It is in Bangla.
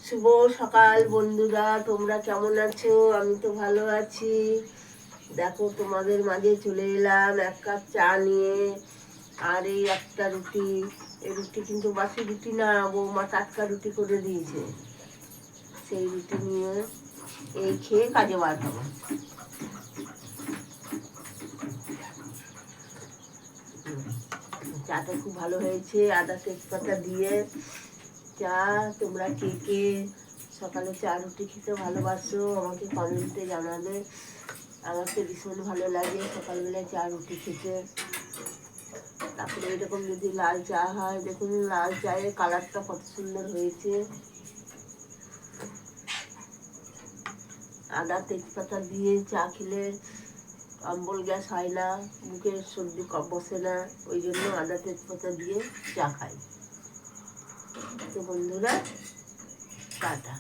শুভ সকাল বন্ধুরা, তোমরা কেমন আছো? আমি তো ভালো আছি। দেখো তোমাদের মাঝে চলে এলাম এক কাপ চা নিয়ে, আর এই একটা রুটি। এই রুটি কিন্তু বাসি রুটি না, বৌমা টাটকা রুটি করে দিয়েছে। সেই রুটি নিয়ে এই খেয়ে কাজে বার হবো। চাটা খুব ভালো হয়েছে, আদা তেজপাতা দিয়ে চা। তোমরা কে কে সকালে চা রুটি খেতে ভালোবাসো আমাকে কমেন্টে জানাবে। আমার তো ভীষণ ভালো লাগে সকালবেলায় চা রুটি খেতে। তারপরে এরকম যদি লাল চা হয়, দেখুন লাল চায়ের কালারটা কত সুন্দর হয়েছে। আদা তেজপাতা দিয়ে চা খেলে অম্বল গ্যাস হয় না, বুকের সর্দি কম বসে না, ওই জন্য আদা তেজপাতা দিয়ে চা খাই। তো বন্ধুরা, টাটা।